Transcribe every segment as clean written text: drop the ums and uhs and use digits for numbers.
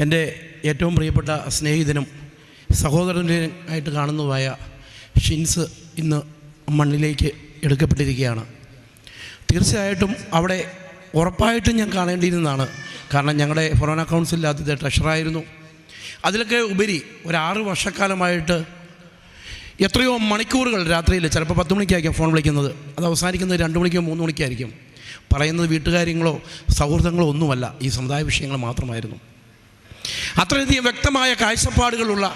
എൻ്റെ ഏറ്റവും പ്രിയപ്പെട്ട സ്നേഹിതനും സഹോദരനായിട്ട് കാണുന്നതായ ഷിൻസ് ഇന്ന് മണ്ണിലേക്ക് എടുക്കപ്പെട്ടിരിക്കുകയാണ്. തീർച്ചയായിട്ടും അവിടെ ഉറപ്പായിട്ടും ഞാൻ കാണേണ്ടിയിരുന്നതാണ്. കാരണം ഞങ്ങളുടെ ഫൊറോന കൗൺസിലിൽ ആദ്യത്തെ ട്രഷറായിരുന്നു. അതിലൊക്കെ ഉപരി ഒരു 6 വർഷക്കാലമായിട്ട് എത്രയോ മണിക്കൂറുകൾ രാത്രിയിൽ ചിലപ്പോൾ 10 മണിക്കായിരിക്കും ഫോൺ വിളിക്കുന്നത്, അത് അവസാനിക്കുന്നത് 2 മണിക്കോ 3 മണിക്കായിരിക്കും. പറയുന്നത് വീട്ടുകാര്യങ്ങളോ സൗഹൃദങ്ങളോ ഒന്നുമല്ല, ഈ സമുദായ വിഷയങ്ങൾ മാത്രമായിരുന്നു. അത്രയധികം വ്യക്തമായ കാഴ്ചപ്പാടുകളുള്ള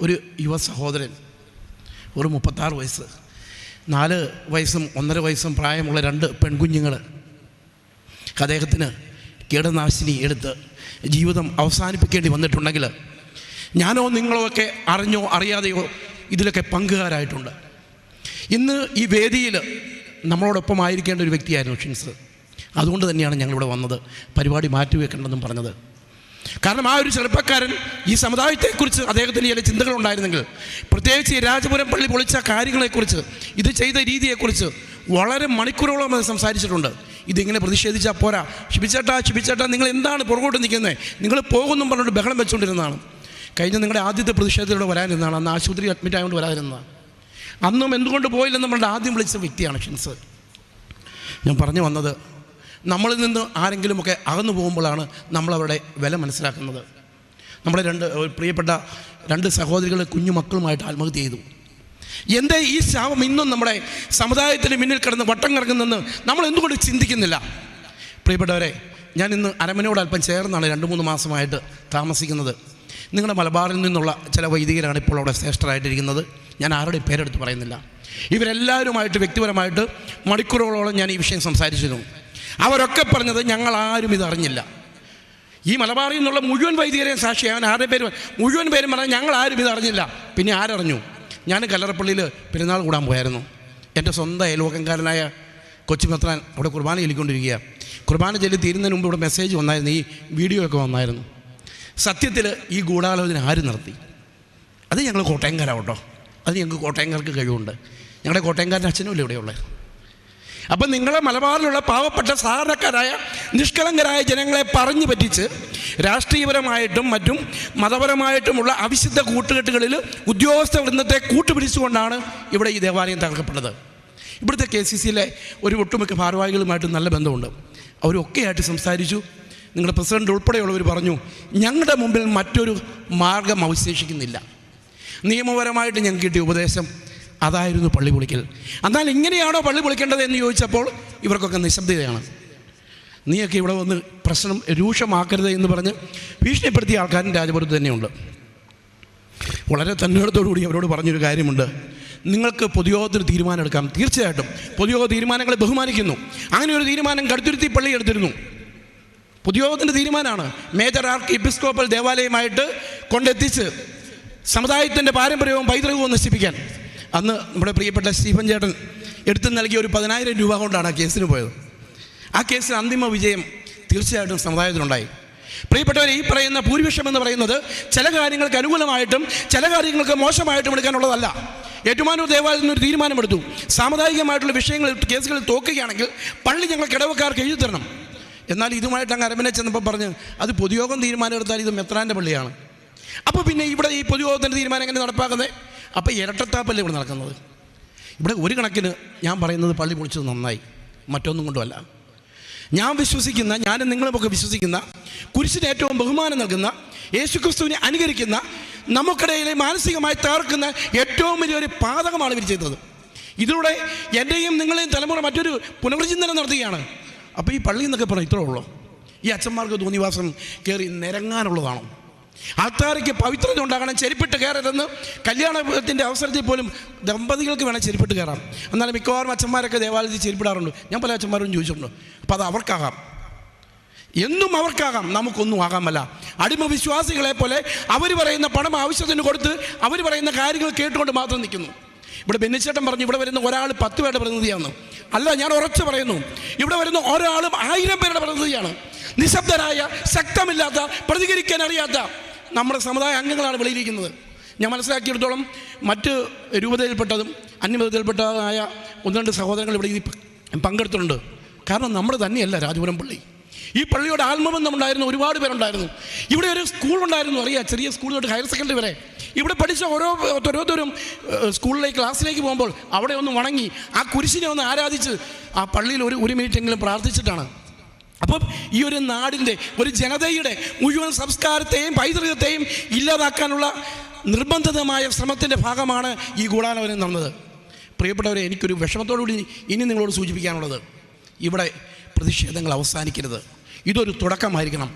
ഒരു യുവ സഹോദരൻ, ഒരു 36 വയസ്സ്, 4 വയസ്സും 1.5 വയസ്സും പ്രായമുള്ള 2 പെൺകുഞ്ഞുങ്ങൾ. അദ്ദേഹത്തിന് കീടനാശിനി എടുത്ത് ജീവിതം അവസാനിപ്പിക്കേണ്ടി വന്നിട്ടുണ്ടെങ്കിൽ ഞാനോ നിങ്ങളോ ഒക്കെ അറിഞ്ഞോ അറിയാതെയോ ഇതിലൊക്കെ പങ്കുകാരായിട്ടുണ്ട്. ഇന്ന് ഈ വേദിയിൽ നമ്മളോടൊപ്പം ആയിരിക്കേണ്ട ഒരു വ്യക്തിയായിരുന്നു ഷിൻസ്. അതുകൊണ്ട് തന്നെയാണ് ഞങ്ങളിവിടെ വന്നത്, പരിപാടി മാറ്റിവെക്കേണ്ടെന്നും പറഞ്ഞത്. കാരണം ആ ഒരു ചെറുപ്പക്കാരൻ ഈ സമുദായത്തെക്കുറിച്ച് അദ്ദേഹത്തിന് ചില ചിന്തകളുണ്ടായിരുന്നെങ്കിൽ, പ്രത്യേകിച്ച് ഈ രാജപുരം പള്ളി പൊളിച്ച കാര്യങ്ങളെക്കുറിച്ച്, ഇത് ചെയ്ത രീതിയെക്കുറിച്ച് വളരെ മണിക്കൂറോളം അത് സംസാരിച്ചിട്ടുണ്ട്. ഇതിങ്ങനെ പ്രതിഷേധിച്ചാൽ പോരാ, ഷിബിച്ചേട്ടാ നിങ്ങൾ എന്താണ് പുറകോട്ട് നിൽക്കുന്നത്, നിങ്ങൾ പോകുന്നും പറഞ്ഞുകൊണ്ട് ബഹളം വെച്ചുകൊണ്ടിരുന്നതാണ്. കഴിഞ്ഞ നിങ്ങളുടെ ആദ്യത്തെ പ്രതിഷേധത്തിലൂടെ വരാനിരുന്നതാണ്, അന്ന് ആശുപത്രി അഡ്മിറ്റ് ആയതുകൊണ്ട് വരാതിരുന്നതാണ്. അന്നും എന്തുകൊണ്ട് പോയില്ലെന്ന് നമ്മളുടെ ആദ്യം വിളിച്ച വ്യക്തിയാണ് ഷിൻസ്. ഞാൻ പറഞ്ഞു വന്നത്, നമ്മളിൽ നിന്ന് ആരെങ്കിലുമൊക്കെ അകന്നു പോകുമ്പോഴാണ് നമ്മളവരുടെ വില മനസ്സിലാക്കുന്നത്. നമ്മുടെ പ്രിയപ്പെട്ട 2 സഹോദരികൾ കുഞ്ഞുമക്കളുമായിട്ട് ആത്മഹത്യ ചെയ്തു. എൻ്റെ ഈ ശാപം ഇന്നും നമ്മുടെ സമുദായത്തിന് മുന്നിൽ കിടന്ന് വട്ടം കറങ്ങുന്നെന്ന് നമ്മൾ എന്തുകൊണ്ട് ചിന്തിക്കുന്നില്ല? പ്രിയപ്പെട്ടവരെ, ഞാൻ ഇന്ന് അരമനയോട് അല്പം ചേർന്നാണ് 2-3 മാസമായിട്ട് താമസിക്കുന്നത്. നിങ്ങളുടെ മലബാറിൽ നിന്നുള്ള ചില വൈദികരാണ് ഇപ്പോൾ അവിടെ ശ്രേഷ്ഠരായിട്ടിരിക്കുന്നത്. ഞാൻ ആരുടെയും പേരെടുത്ത് പറയുന്നില്ല. ഇവരെല്ലാവരുമായിട്ട് വ്യക്തിപരമായിട്ട് മണിക്കൂറുകളോളം ഞാൻ ഈ വിഷയം സംസാരിച്ചിരുന്നു. അവരൊക്കെ പറഞ്ഞത് ഞങ്ങളാരും ഇതറിഞ്ഞില്ല. ഈ മലബാറിൽ നിന്നുള്ള മുഴുവൻ വൈദികരെയും സാക്ഷിയാൻ ആരുടെ പേര് മുഴുവൻ പേരും പറഞ്ഞാൽ ഞങ്ങളാരും ഇതറിഞ്ഞില്ല. പിന്നെ ആരറിഞ്ഞു? ഞാൻ കല്ലറപ്പള്ളിയിൽ പെരുന്നാൾ കൂടാൻ പോയായിരുന്നു. എൻ്റെ സ്വന്തം അയൽവക്കംകാരനായ കൊച്ചുമെത്രാൻ അവിടെ കുർബാന ചൊല്ലിക്കൊണ്ടിരിക്കുക. കുർബാന ചൊല്ലി തീരുന്നതിന് മുമ്പ് ഇവിടെ മെസ്സേജ് വന്നായിരുന്നു, ഈ വീഡിയോ ഒക്കെ വന്നായിരുന്നു. സത്യത്തിൽ ഈ ഗൂഢാലോചന ആര് നടത്തി? അത് ഞങ്ങൾ കോട്ടയംകാരാണ് കേട്ടോ, അത് ഞങ്ങൾക്ക് കോട്ടയംകാർക്ക് കഴിവുണ്ട്. ഞങ്ങളുടെ കോട്ടയംകാരൻ്റെ അച്ഛനുമില്ല ഇവിടെയുള്ളത്. അപ്പം നിങ്ങളെ മലബാറിലുള്ള പാവപ്പെട്ട സാധാരണക്കാരായ നിഷ്കളങ്കരായ ജനങ്ങളെ പറഞ്ഞു പറ്റിച്ച് രാഷ്ട്രീയപരമായിട്ടും മറ്റും മതപരമായിട്ടുമുള്ള അവിശുദ്ധ കൂട്ടുകെട്ടുകളിൽ ഉദ്യോഗസ്ഥ വൃന്ദത്തെ കൂട്ടുപിടിച്ചുകൊണ്ടാണ് ഇവിടെ ഈ ദേവാലയം തകർക്കപ്പെട്ടത്. ഇവിടുത്തെ KCCയിലെ ഒരു ഒട്ടുമിക്ക ഭാരവാഹികളുമായിട്ട് നല്ല ബന്ധമുണ്ട്. അവരൊക്കെയായിട്ട് സംസാരിച്ചു. നിങ്ങളുടെ പ്രസിഡന്റ് ഉൾപ്പെടെയുള്ളവർ പറഞ്ഞു, ഞങ്ങളുടെ മുമ്പിൽ മറ്റൊരു മാർഗം അവശേഷിക്കുന്നില്ല. നിയമപരമായിട്ട് ഞങ്ങൾക്ക് കിട്ടിയ ഉപദേശം അതായിരുന്നു പള്ളി പൊളിക്കൽ. എന്നാൽ ഇങ്ങനെയാണോ പള്ളി പൊളിക്കേണ്ടത് എന്ന് ചോദിച്ചപ്പോൾ ഇവർക്കൊക്കെ നിശബ്ദതയാണ്. നീയൊക്കെ ഇവിടെ വന്ന് പ്രശ്നം രൂക്ഷമാക്കരുത് എന്ന് പറഞ്ഞ് ഭീഷണിപ്പെടുത്തിയ ആൾക്കാരും രാജപുരത്ത് തന്നെയുണ്ട്. വളരെ തന്നോടത്തോടുകൂടി അവരോട് പറഞ്ഞൊരു കാര്യമുണ്ട്, നിങ്ങൾക്ക് പൊതുയോഗത്തിന് തീരുമാനം എടുക്കാം. തീർച്ചയായിട്ടും പൊതുയോഗ തീരുമാനങ്ങളെ ബഹുമാനിക്കുന്നു. അങ്ങനെ ഒരു തീരുമാനം കടുത്തുരുത്തി പള്ളി എടുത്തിരുന്നു. പൊതുയോഗത്തിൻ്റെ തീരുമാനമാണ് മേജർ ആർക്ക് എപ്പിസ്കോപ്പൽ ദേവാലയമായിട്ട് കൊണ്ടെത്തിച്ച് സമുദായത്തിൻ്റെ പാരമ്പര്യവും പൈതൃകവും നശിപ്പിക്കാൻ. അന്ന് നമ്മുടെ പ്രിയപ്പെട്ട സ്റ്റീഫൻ ചേട്ടൻ എടുത്തു നൽകിയ ഒരു 10,000 രൂപ കൊണ്ടാണ് ആ കേസിന് പോയത്. ആ കേസിന് അന്തിമ വിജയം തീർച്ചയായിട്ടും സമുദായത്തിനുണ്ടായി. പ്രിയപ്പെട്ടവരെ, ഈ പറയുന്ന ഭൂരിപക്ഷം എന്ന് പറയുന്നത് ചില കാര്യങ്ങൾക്ക് അനുകൂലമായിട്ടും ചില കാര്യങ്ങൾക്ക് മോശമായിട്ടും എടുക്കാനുള്ളതല്ല. ഏറ്റുമാനൂർ ദേവാലയത്തിൽ ഒരു തീരുമാനമെടുത്തു, സാമുദായികമായിട്ടുള്ള വിഷയങ്ങളിൽ കേസുകളിൽ തോക്കുകയാണെങ്കിൽ പള്ളി ഞങ്ങൾക്ക് ഇടവക്കാർക്ക് എഴുതി തരണം. എന്നാൽ ഇതുമായിട്ട് അങ്ങ് അരമനെ ചെന്നപ്പോൾ പറഞ്ഞ് അത് പൊതുയോഗം തീരുമാനം എടുത്താൽ ഇത് മെത്രാൻ്റെ പള്ളിയാണ്. അപ്പോൾ പിന്നെ ഇവിടെ ഈ പൊതുയോഗത്തിൻ്റെ തീരുമാനം എങ്ങനെ നടപ്പാക്കുന്നത്? അപ്പോൾ ഇരട്ടത്താപ്പല്ലേ ഇവിടെ നടക്കുന്നത്. ഇവിടെ ഒരു കണക്കിന് ഞാൻ പറയുന്നത് പള്ളി പൊളിച്ചത് നന്നായി, മറ്റൊന്നും കൊണ്ടുമല്ല. ഞാൻ വിശ്വസിക്കുന്ന, ഞാനും നിങ്ങളുമൊക്കെ വിശ്വസിക്കുന്ന, കുരിശിന് ഏറ്റവും ബഹുമാനം നൽകുന്ന, യേശുക്രിസ്തുവിനെ അനുകരിക്കുന്ന, നമുക്കിടയിലെ മാനസികമായി തകർക്കുന്ന ഏറ്റവും വലിയൊരു പാതകമാണ് ഇവർ ചെയ്തത്. ഇതിലൂടെ എൻ്റെയും നിങ്ങളെയും തലമുറ മറ്റൊരു പുനർചിന്തനം നടത്തുകയാണ്. അപ്പോൾ ഈ പള്ളി എന്നൊക്കെ പറഞ്ഞാൽ ഇത്രേ ഉള്ളൂ? ഈ അച്ഛന്മാർക്ക് തോന്നിവാസം കയറി നിരങ്ങാനുള്ളതാണോ? ആൾക്കാർക്ക് പവിത്രത ഉണ്ടാകണം, ചെരുപ്പിട്ട് കയറരുതെന്ന് കല്യാണത്തിൻ്റെ അവസരത്തിൽ പോലും ദമ്പതികൾക്ക് വേണം ചെരുപ്പിട്ട് കയറാം. എന്നാലും മിക്കവാറും അച്ഛന്മാരൊക്കെ ദേവാലയത്തിൽ ചെരുപ്പിടാറുണ്ട്. ഞാൻ പല അച്ഛന്മാരോടും ചോദിച്ചിട്ടുണ്ട്. അപ്പോൾ അത് അവർക്കാകാം, എന്നും അവർക്കാകാം, നമുക്കൊന്നും ആകാമല്ല. അടിമ വിശ്വാസികളെ പോലെ അവർ പറയുന്ന പണം ആവശ്യത്തിന് കൊടുത്ത് അവർ പറയുന്ന കാര്യങ്ങൾ കേട്ടുകൊണ്ട് മാത്രം നിൽക്കുന്നു. ഇവിടെ ബെന്നിച്ചേട്ടൻ പറഞ്ഞു ഇവിടെ വരുന്ന ഒരാൾ 10 പേരുടെ പ്രതിനിധിയാണ്. അല്ല, ഞാൻ ഉറച്ചു പറയുന്നു, ഇവിടെ വരുന്ന ഒരാളും 1000 പേരുടെ പ്രതിനിധിയാണ്. നിശബ്ദരായ, ശക്തമില്ലാത്ത, പ്രതികരിക്കാൻ അറിയാത്ത നമ്മുടെ സമുദായ അംഗങ്ങളാണ് വെളിയിരിക്കുന്നത്. ഞാൻ മനസ്സിലാക്കിയെടുത്തോളം മറ്റ് രൂപതയിൽപ്പെട്ടതും അന്യമതത്തിൽപ്പെട്ടതായ 1-2 സഹോദരങ്ങൾ ഇവിടെ പങ്കെടുത്തിട്ടുണ്ട്. കാരണം നമ്മൾ തന്നെയല്ല രാജപുരം പള്ളി. ഈ പള്ളിയോട് ആത്മബന്ധമുണ്ടായിരുന്ന ഒരുപാട് പേരുണ്ടായിരുന്നു. ഇവിടെ ഒരു സ്കൂളുണ്ടായിരുന്നു, അറിയാം, ചെറിയ സ്കൂൾ തൊട്ട് ഹയർ സെക്കൻഡറി വരെ. ഇവിടെ പഠിച്ച ഓരോരുത്തരും സ്കൂളിലേക്ക് ക്ലാസ്സിലേക്ക് പോകുമ്പോൾ അവിടെ ഒന്ന് വണങ്ങി ആ കുരിശിനെ ഒന്ന് ആരാധിച്ച് ആ പള്ളിയിൽ ഒരു മിനിറ്റെങ്കിലും പ്രാർത്ഥിച്ചിട്ടാണ്. അപ്പം ഈ ഒരു നാടിൻ്റെ, ഒരു ജനതയുടെ മുഴുവൻ സംസ്കാരത്തെയും പൈതൃകത്തെയും ഇല്ലാതാക്കാനുള്ള നിർബന്ധിതമായ ശ്രമത്തിൻ്റെ ഭാഗമാണ് ഈ ഗൂഢാലോചന നടന്നത്. പ്രിയപ്പെട്ടവരെ, എനിക്കൊരു വിഷമത്തോടുകൂടി ഇനി നിങ്ങളോട് സൂചിപ്പിക്കാനുള്ളത്, ഇവിടെ പ്രതിഷേധങ്ങൾ അവസാനിക്കരുത്. ഇതൊരു തുടക്കമായിരിക്കണം.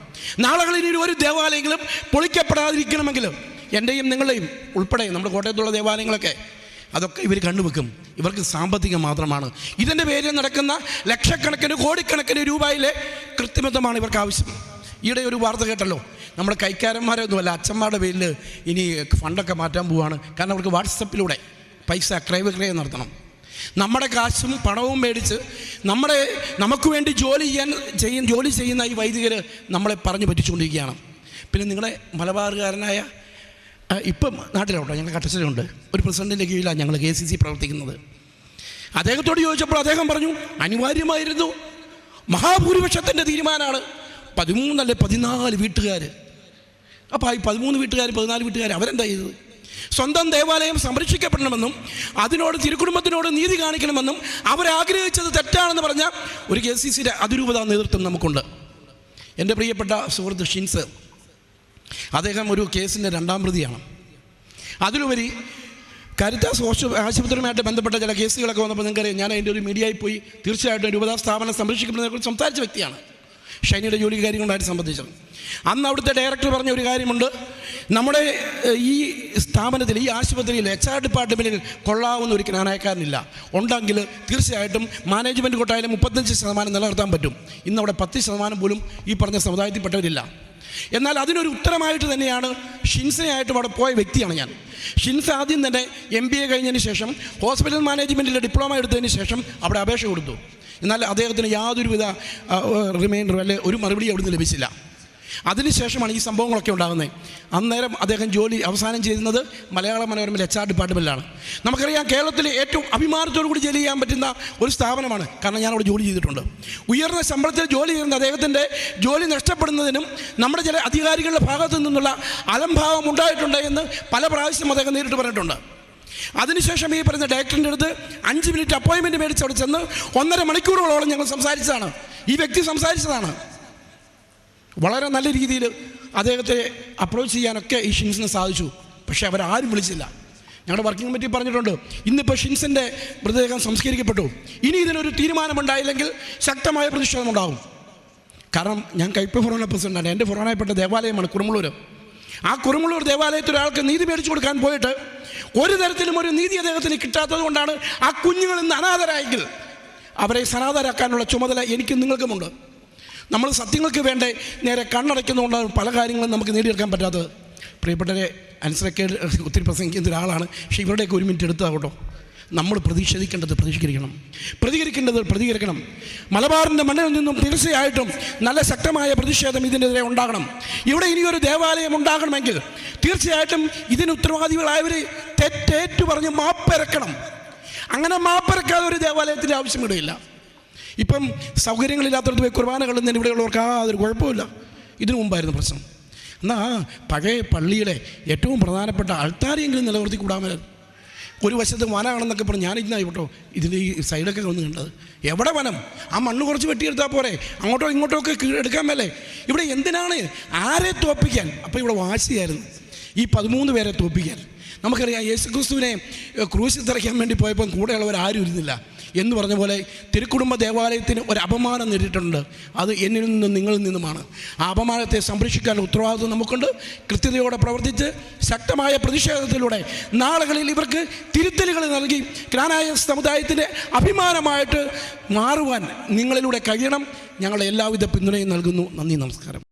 നാളുകളിൽ ഇനി ഒരു ദേവാലയങ്ങളും പൊളിക്കപ്പെടാതിരിക്കണമെങ്കിൽ എൻ്റെയും നിങ്ങളുടെയും ഉൾപ്പെടെ നമ്മുടെ കോട്ടയത്തുള്ള ദേവാലയങ്ങളൊക്കെ അതൊക്കെ ഇവർ കണ്ടുവെക്കും. ഇവർക്ക് സാമ്പത്തികം മാത്രമാണ്. ഇതിൻ്റെ പേരിൽ നടക്കുന്ന ലക്ഷക്കണക്കിന് കോടിക്കണക്കിന് രൂപയിലെ കൃത്രിമത്വമാണ് ഇവർക്ക് ആവശ്യം. ഈയിടെ ഒരു വാർത്ത കേട്ടല്ലോ, നമ്മുടെ കൈക്കാരന്മാരൊന്നുമല്ല, അച്ഛന്മാരുടെ പേരിൽ ഇനി ഫണ്ടൊക്കെ മാറ്റാൻ പോവുകയാണ്. കാരണം അവർക്ക് വാട്സപ്പിലൂടെ പൈസ ക്രയവിക്രയം നടത്തണം. നമ്മുടെ കാശും പണവും മേടിച്ച് നമുക്ക് വേണ്ടി ജോലി ചെയ്യുന്ന ഈ വൈദികർ നമ്മളെ പറഞ്ഞു പറ്റിച്ചുകൊണ്ടിരിക്കുകയാണ്. പിന്നെ നിങ്ങളുടെ മലബാറുകാരനായ ഇപ്പം നാട്ടിലോട്ടോ, ഞങ്ങൾ കട്ടച്ചിലുണ്ട്, ഒരു പ്രസിഡൻറ്റിൻ്റെ കീഴിലാണ് ഞങ്ങൾ KCC പ്രവർത്തിക്കുന്നത്. അദ്ദേഹത്തോട് ചോദിച്ചപ്പോൾ അദ്ദേഹം പറഞ്ഞു, അനിവാര്യമായിരുന്നു, മഹാഭൂരിപക്ഷത്തിൻ്റെ തീരുമാനമാണ്. 13 അല്ലെ 14 വീട്ടുകാർ. അപ്പോൾ ഈ 13 വീട്ടുകാർ 14 വീട്ടുകാർ അവരെന്താ ചെയ്തത്? സ്വന്തം ദേവാലയം സംരക്ഷിക്കപ്പെടണമെന്നും അതിനോട് തിരുക്കുടുംബത്തിനോട് നീതി കാണിക്കണമെന്നും അവരാഗ്രഹിച്ചത് തെറ്റാണെന്ന് പറഞ്ഞ ഒരു KCCയുടെ അതിരൂപതാ നേതൃത്വം നമുക്കുണ്ട്. എൻ്റെ പ്രിയപ്പെട്ട സുഹൃത്ത് ഷിൻസ്, അദ്ദേഹം ഒരു കേസിൻ്റെ 2ാം പ്രതിയാണ്. അതിലുപരി കാരിത്താസ് ആശുപത്രിയുമായിട്ട് ബന്ധപ്പെട്ട ചില കേസുകളൊക്കെ വന്നപ്പോൾ നിങ്ങൾക്കറിയാം, ഞാൻ അതിൻ്റെ ഒരു മീഡിയയിൽ പോയി തീർച്ചയായിട്ടും രൂപതാ സ്ഥാപനം സംരക്ഷിക്കപ്പെടുന്നതിനെക്കുറിച്ച് സംസാരിച്ച വ്യക്തിയാണ്. ഷൈനിയുടെ ജോലി കാര്യങ്ങളുമായിട്ട് സംബന്ധിച്ചത് അന്ന് അവിടുത്തെ ഡയറക്ടർ പറഞ്ഞ ഒരു കാര്യമുണ്ട്, നമ്മുടെ ഈ സ്ഥാപനത്തിൽ, ഈ ആശുപത്രിയിൽ HR ഡിപ്പാർട്ട്മെൻറ്റിൽ കൊള്ളാവുന്ന ഒരു ജ്ഞാനക്കാരനില്ല. ഉണ്ടെങ്കിൽ തീർച്ചയായിട്ടും മാനേജ്മെൻറ്റ് കൊട്ടായാലും 35% നിലനിർത്താൻ പറ്റും. ഇന്നവിടെ 10% പോലും ഈ പറഞ്ഞ സമുദായത്തിൽപ്പെട്ടവരില്ല. എന്നാൽ അതിനൊരു ഉത്തരമായിട്ട് തന്നെയാണ് ഷിൻസിനായിട്ടും അവിടെ പോയ വ്യക്തിയാണ് ഞാൻ. ഷിൻസ് ആദ്യം തന്നെ MBA കഴിഞ്ഞതിന് ശേഷം ഹോസ്പിറ്റൽ മാനേജ്മെൻറ്റിലെ ഡിപ്ലോമ എടുത്തതിന് ശേഷം അവിടെ അപേക്ഷ കൊടുത്തു. എന്നാൽ അദ്ദേഹത്തിന് യാതൊരുവിധ റിമൈൻഡർ അല്ലെ ഒരു മറുപടി അവിടുന്ന് ലഭിച്ചില്ല. അതിനുശേഷമാണ് ഈ സംഭവങ്ങളൊക്കെ ഉണ്ടാകുന്നത്. അന്നേരം അദ്ദേഹം ജോലി അവസാനം ചെയ്യുന്നത് മലയാള മനോരമയിൽ HR ഡിപ്പാർട്ട്മെൻറ്റിലാണ്. നമുക്കറിയാം, കേരളത്തിൽ ഏറ്റവും അഭിമാനത്തോടു കൂടി ജോലി ചെയ്യാൻ പറ്റുന്ന ഒരു സ്ഥാപനമാണ്. കാരണം ഞാൻ അവിടെ ജോലി ചെയ്തിട്ടുണ്ട്. ഉയർന്ന ശമ്പളത്തിൽ ജോലി ചെയ്യുന്ന അദ്ദേഹത്തിൻ്റെ ജോലി നഷ്ടപ്പെടുന്നതിനും നമ്മുടെ ചില അധികാരികളുടെ ഭാഗത്തു നിന്നുള്ള അലംഭാവം ഉണ്ടായിട്ടുണ്ട് എന്ന് പല പ്രാവശ്യം അദ്ദേഹം നേരിട്ട് പറഞ്ഞിട്ടുണ്ട്. അതിനുശേഷം ഈ പറയുന്ന ഡയറക്ടറിൻ്റെ അടുത്ത് 5 മിനിറ്റ് അപ്പോയിൻമെൻറ്റ് മേടിച്ച് അവിടെ ചെന്ന് 1.5 മണിക്കൂറുകളോളം ഞങ്ങൾ സംസാരിച്ചതാണ്. ഈ വ്യക്തി സംസാരിച്ചതാണ്. വളരെ നല്ല രീതിയിൽ അദ്ദേഹത്തെ അപ്രോച്ച് ചെയ്യാനൊക്കെ ഈ ഷിൻസിന് സാധിച്ചു. പക്ഷേ അവരാരും വിളിച്ചില്ല. ഞങ്ങളുടെ വർക്കിംഗ് കമ്മിറ്റി പറഞ്ഞിട്ടുണ്ട്, ഇന്നിപ്പോൾ ഷിൻസിൻ്റെ മൃതദേഹം സംസ്കരിക്കപ്പെട്ടു, ഇനി ഇതിനൊരു തീരുമാനമുണ്ടായില്ലെങ്കിൽ ശക്തമായ പ്രതിഷേധമുണ്ടാകും. കാരണം ഞാൻ കയ്പ ഫൊറോന പ്രസിഡൻ്റാണ്. എൻ്റെ ഫൊറോനയിൽപ്പെട്ട ദേവാലയമാണ് കുറുമുള്ളൂർ. ആ കുറുമുള്ളൂർ ദേവാലയത്തിൽ ഒരാൾക്ക് നീതി മേടിച്ചു കൊടുക്കാൻ പോയിട്ട് ഒരു തരത്തിലും ഒരു നീതി അദ്ദേഹത്തിന് കിട്ടാത്തത് കൊണ്ടാണ് ആ കുഞ്ഞുങ്ങൾ ഇന്ന് അനാഥരായെങ്കിൽ അവരെ സനാഥരാക്കാനുള്ള ചുമതല എനിക്കും നിങ്ങൾക്കുമുണ്ട്. നമ്മൾ സത്യങ്ങൾക്ക് വേണ്ടി നേരെ കണ്ണടയ്ക്കുന്നതുകൊണ്ടാണ് പല കാര്യങ്ങളും നമുക്ക് നേടിയെടുക്കാൻ പറ്റാത്തത്. പ്രിയപ്പെട്ടവരെ, അനുസരിക്കേണ്ട ഒത്തിരി പ്രസംഗിക്കുന്ന ഒരാളാണ്, പക്ഷേ ഇവരുടെയൊക്കെ 1 മിനിറ്റ് എടുത്താകട്ടോ. നമ്മൾ പ്രതിഷേധിക്കേണ്ടത് പ്രതികരിക്കണം. മലബാറിൻ്റെ മണ്ണിൽ നിന്നും തീർച്ചയായിട്ടും നല്ല ശക്തമായ പ്രതിഷേധം ഇതിനെതിരെ ഉണ്ടാകണം. ഇവിടെ ഇനിയൊരു ദേവാലയം ഉണ്ടാകണമെങ്കിൽ തീർച്ചയായിട്ടും ഇതിന് ഉത്തരവാദികളായവർ തെറ്റേറ്റു പറഞ്ഞ് മാപ്പിരക്കണം. അങ്ങനെ മാപ്പിരക്കാതെ ഒരു ദേവാലയത്തിൻ്റെ ആവശ്യം ഇവിടെയില്ല. ഇപ്പം സൗകര്യങ്ങളില്ലാത്തടത്ത് പോയി കുർബാന കളുന്നതിന് ഇവിടെയുള്ളവർക്ക് അതൊരു കുഴപ്പമില്ല. ഇതിനു മുമ്പായിരുന്നു പ്രശ്നം. എന്നാൽ പഴയ പള്ളിയുടെ ഏറ്റവും പ്രധാനപ്പെട്ട അൾത്താരെങ്കിലും നിലനിർത്തി കൂടാമല്ലോ. ഒരു വശത്ത് വനമാണെന്നൊക്കെ പറഞ്ഞ് ഞാനിരുന്നായി കേട്ടോ ഇതിൻ്റെ ഈ സൈഡൊക്കെ വന്ന് കണ്ടത്. എവിടെ വനം? ആ മണ്ണ് കുറച്ച് വെട്ടിയെടുത്താൽ പോരെ, അങ്ങോട്ടോ ഇങ്ങോട്ടോ ഒക്കെ എടുക്കാൻ മേലെ. ഇവിടെ എന്തിനാണ് ആരെ തോൽപ്പിക്കാൻ? അപ്പോൾ ഇവിടെ വാശിയായിരുന്നു ഈ 13 പേരെ തോൽപ്പിക്കാൻ. നമുക്കറിയാം, യേശുക്രിസ്തുവിനെ ക്രൂശിൽ തറയ്ക്കാൻ വേണ്ടി പോയപ്പോൾ കൂടെയുള്ളവർ ആരും ഇരുന്നില്ല എന്ന് പറഞ്ഞ പോലെ തിരുക്കുടുംബ ദേവാലയത്തിന് ഒരു അപമാനം നേരിട്ടുണ്ട്. അത് എന്നിൽ നിന്നും നിങ്ങളിൽ നിന്നുമാണ്. ആ അപമാനത്തെ സംരക്ഷിക്കാൻ ഉത്തരവാദിത്വം നമുക്കുണ്ട്. കൃത്യതയോടെ പ്രവർത്തിച്ച് ശക്തമായ പ്രതിഷേധത്തിലൂടെ നാളുകളിൽ ഇവർക്ക് തിരുത്തലുകൾ നൽകി ക്നാനായ സമുദായത്തിൻ്റെ അഭിമാനമായിട്ട് മാറുവാൻ നിങ്ങളിലൂടെ കഴിയണം. ഞങ്ങളുടെ എല്ലാവിധ പിന്തുണയും നൽകുന്നു. നന്ദി, നമസ്കാരം.